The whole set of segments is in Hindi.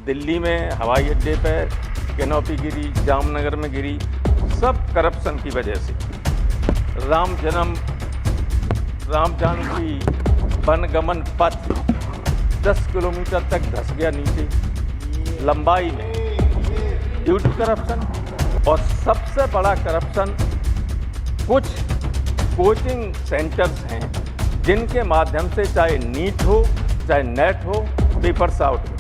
दिल्ली में हवाई अड्डे पर कैनोपी गिरी, जामनगर में गिरी, सब करप्शन की वजह से। राम जानकी वनगमन पथ 10 किलोमीटर तक धंस गया नीचे लंबाई में ड्यू टू करप्शन। और सबसे बड़ा करप्शन कुछ कोचिंग सेंटर्स हैं जिनके माध्यम से चाहे नीट हो चाहे नेट हो, पेपर्स आउट हो।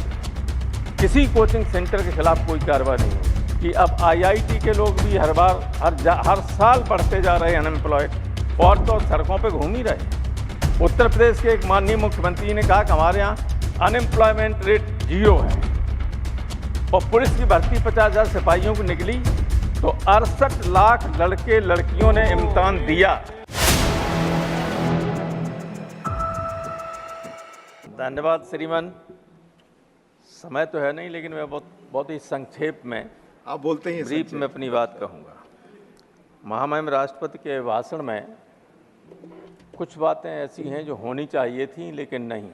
किसी कोचिंग सेंटर के खिलाफ कोई कार्रवाई नहीं हो कि अब आईआईटी के लोग भी हर साल बढ़ते जा रहे हैं अनएम्प्लॉयड, और तो सड़कों पे घूम ही रहे। उत्तर प्रदेश के एक माननीय मुख्यमंत्री ने कहा कि हमारे यहाँ अनएम्प्लॉयमेंट रेट 0 है, और पुलिस की भर्ती 50,000 सिपाहियों की निकली तो 68 लाख लड़के लड़कियों ने इम्तिहान दिया। धन्यवाद श्रीमान। समय तो है नहीं, लेकिन मैं बहुत ही संक्षेप में आप बोलते हैं ब्रीफ में अपनी बात कहूँगा। महामहिम राष्ट्रपति के भाषण में कुछ बातें ऐसी हैं जो होनी चाहिए थी लेकिन नहीं।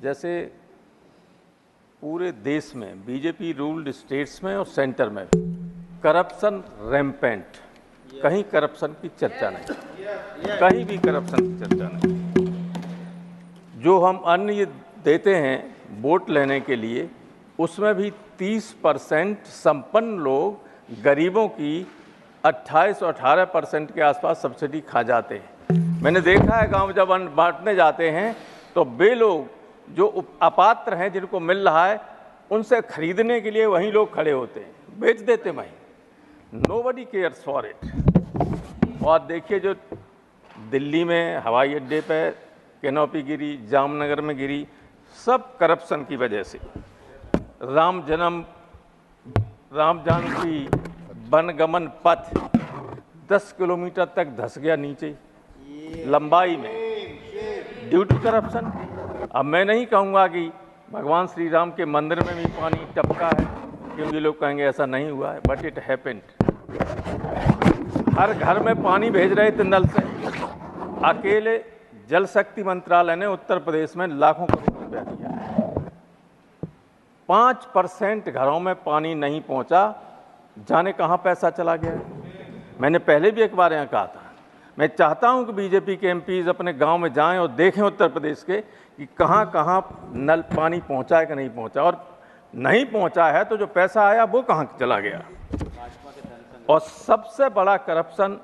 जैसे पूरे देश में बीजेपी रूल्ड स्टेट्स में और सेंटर में करप्शन रैम्पेंट, कहीं करप्शन की चर्चा नहीं, कहीं भी करप्शन की चर्चा नहीं। जो हम अन्न देते हैं वोट लेने के लिए, उसमें भी 30% संपन्न लोग गरीबों की 28 और 18% के आसपास सब्सिडी खा जाते हैं। मैंने देखा है गांव जब अन्न बांटने जाते हैं तो वे लोग जो अपात्र हैं जिनको मिल रहा है उनसे खरीदने के लिए वहीं लोग खड़े होते हैं, बेच देते वहीं। Nobody cares for it. और देखिए जो दिल्ली में हवाई अड्डे पर कैनोपी गिरी, जामनगर में गिरी, सब करप्शन की वजह से। राम जानकी वनगमन पथ 10 किलोमीटर तक धंस गया नीचे लंबाई में ड्यू टू करप्शन। अब मैं नहीं कहूँगा कि भगवान श्री राम के मंदिर में भी पानी टपका है, क्योंकि लोग कहेंगे ऐसा नहीं हुआ है, बट इट हैपेंड। हर घर में पानी भेज रहे थे नल से। अकेले जल शक्ति मंत्रालय ने उत्तर प्रदेश में लाखों करोड़ रुपया दिया है। 5% घरों में पानी नहीं पहुंचा, जाने कहाँ पैसा चला गया। मैंने पहले भी एक बार यहाँ कहा था, मैं चाहता हूँ कि बीजेपी के एमपीज अपने गांव में जाएं और देखें उत्तर प्रदेश के कि कहाँ कहाँ नल पानी पहुँचा है कि नहीं पहुँचा, और नहीं पहुँचा है तो जो पैसा आया वो कहाँ चला गया। और सबसे बड़ा करप्शन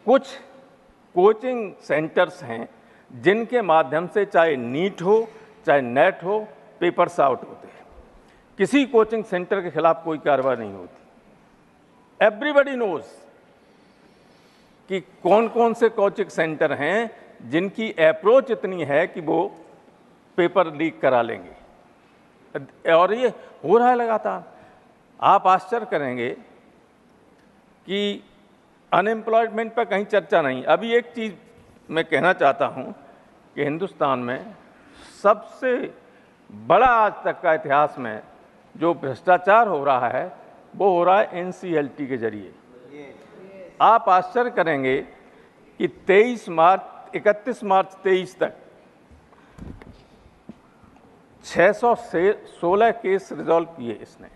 कुछ कोचिंग सेंटर्स हैं जिनके माध्यम से चाहे नीट हो चाहे नेट हो, पेपर्स आउट होते हैं। किसी कोचिंग सेंटर के खिलाफ कोई कार्रवाई नहीं होती। एवरीबडी नोज कि कौन कौन से कोचिंग सेंटर हैं जिनकी अप्रोच इतनी है कि वो पेपर लीक करा लेंगे, और ये हो रहा है लगातार। आप आश्चर्य करेंगे कि अनएम्प्लॉयमेंट पर कहीं चर्चा नहीं। अभी एक चीज़ मैं कहना चाहता हूँ कि हिंदुस्तान में सबसे बड़ा आज तक का इतिहास में जो भ्रष्टाचार हो रहा है वो हो रहा है एनसीएलटी के जरिए। आप आश्चर्य करेंगे कि 31 मार्च 23 तक 616 केस रिजॉल्व किए इसने,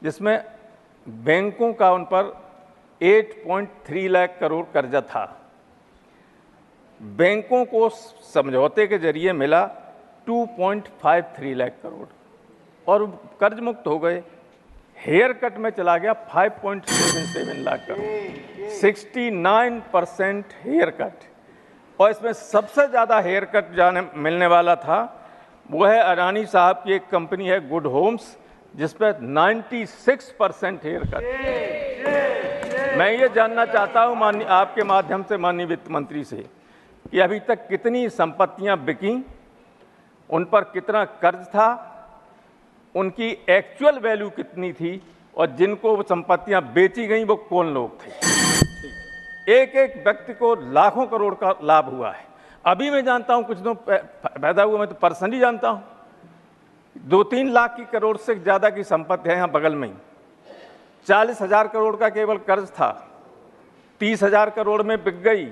जिसमें बैंकों का उन पर 8.3 लाख करोड़ कर्जा था। बैंकों को समझौते के जरिए मिला 2.53 लाख करोड़ और कर्ज मुक्त हो गए। हेयर कट में चला गया 5.77 लाख करोड़, 69% हेयर कट। और इसमें सबसे ज़्यादा हेयर कट मिलने वाला था वो है अडानी साहब की एक कंपनी है गुड होम्स, जिस पर 96% हेयर कट। मैं ये जानना चाहता हूँ आपके माध्यम से माननीय वित्त मंत्री से कि अभी तक कितनी संपत्तियां बिकी, उन पर कितना कर्ज था, उनकी एक्चुअल वैल्यू कितनी थी, और जिनको वो संपत्तियां बेची गई वो कौन लोग थे। एक एक व्यक्ति को लाखों करोड़ का लाभ हुआ है। अभी मैं जानता हूं, कुछ दिनों पैदा हुआ, मैं तो पर्सनली जानता हूं, 2-3 लाख की करोड़ से ज़्यादा की संपत्ति है यहाँ बगल में ही। 40,000 करोड़ का केवल कर्ज था, 30,000 करोड़ में बिक गई।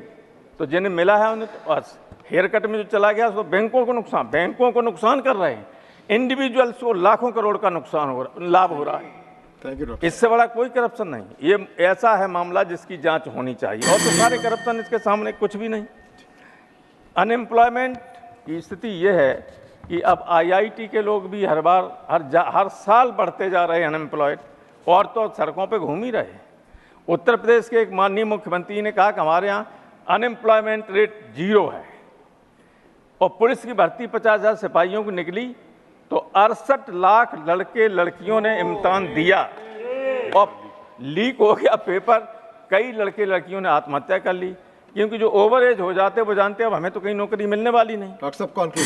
तो जिन्हें मिला है उन्हें तो बस हेयर कट में जो चला गया उसको बैंकों को नुकसान कर रहे हैं। इंडिविजुअल्स को लाखों करोड़ का नुकसान हो रहा, लाभ हो रहा है। Thank you doctor. इससे बड़ा कोई करप्शन नहीं। ये ऐसा है मामला जिसकी जांच होनी चाहिए, और तो सारे करप्शन इसके सामने कुछ भी नहीं। अनएम्प्लॉयमेंट की स्थिति ये है कि अब आईआईटी के लोग भी हर साल बढ़ते जा रहे हैं अनएम्प्लॉयड, और तो सड़कों पे घूम ही रहे। उत्तर प्रदेश के एक माननीय मुख्यमंत्री ने कहा कि हमारे यहाँ अनएम्प्लॉयमेंट रेट 0 है, और पुलिस की भर्ती 50,000 सिपाहियों की निकली तो 68 लाख लड़के लड़कियों ने इम्तिहान दिया और लीक हो गया पेपर। कई लड़के लड़कियों ने आत्महत्या कर ली, क्योंकि जो ओवर एज हो जाते वो जानते हैं अब हमें तो कहीं नौकरी मिलने वाली नहीं। डॉक्टर साहब कॉन्क्लूड।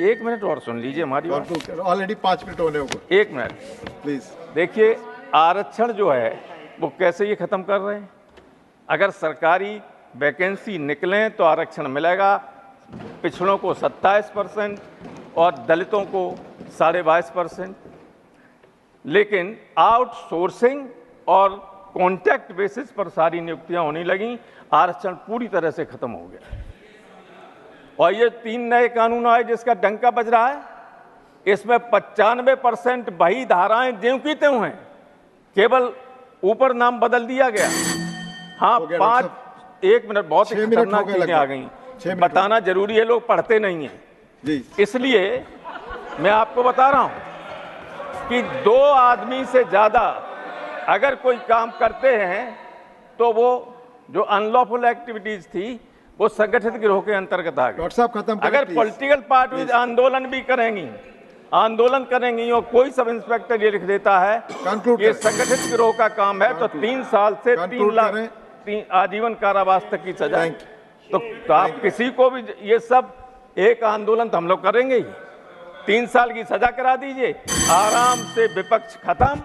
एक मिनट और सुन लीजिए हमारी बात। ऑलरेडी 5 मिनट होने को। एक मिनट प्लीज। देखिए, आरक्षण जो है वो कैसे ये खत्म कर रहे हैं। अगर सरकारी वैकेंसी निकलें तो आरक्षण मिलेगा, पिछड़ों को 27% और दलितों को 22.5%। लेकिन आउटसोर्सिंग और कॉन्ट्रैक्ट बेसिस पर सारी नियुक्तियां होने लगी, आरक्षण पूरी तरह से खत्म हो गया। और ये 3 नए कानून आए जिसका डंका बज रहा है, इसमें 95% वही धाराएं ज्यों की त्यों हैं, केवल ऊपर नाम बदल दिया गया। हाँ, 1 मिनट, बहुत ही खतरनाक चीजें आ गई, बताना जरूरी है, लोग पढ़ते नहीं हैं जी। इसलिए मैं आपको बता रहा हूं कि 2 आदमी से ज्यादा अगर कोई काम करते हैं तो वो जो अनलॉफुल एक्टिविटीज थी वो संगठित गिरोह के अंतर्गत आ गई। डॉक्टर साहब खत्म करें, अगर प्लीज। पॉलिटिकल पार्टीज आंदोलन भी करेंगी और कोई सब इंस्पेक्टर ये लिख देता है ये संगठित गिरोह का काम है तो 3 साल से 3 लाख आजीवन कारावास तक की सजा। तो आप किसी को भी ये सब एक आंदोलन तो हम लोग करेंगे ही, 3 साल की सजा करा दीजिए, आराम से विपक्ष खत्म,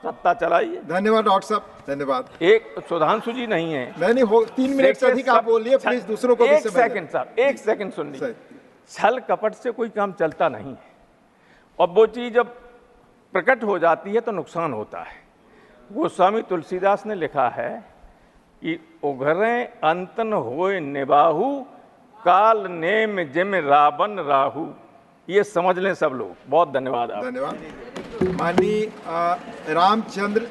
सत्ता चलाइए। धन्यवाद डॉक्टर साहब, धन्यवाद। एक सुधांशु जी नहीं है, नहीं हो 3 मिनट से अधिक आप बोलिए प्लीज, दूसरों को भी एक सेकंड साहब, एक सेकंड सुन लीजिए। छल कपट से कोई काम चलता नहीं है, और वो चीज जब प्रकट हो जाती है तो नुकसान होता है। गोस्वामी तुलसीदास ने लिखा है कि उघरें अंतन होए निबाहु, काल नेम जिम रावण राहु। ये समझ लें सब लोग। बहुत धन्यवाद। धन्यवाद। माननीय रामचंद्र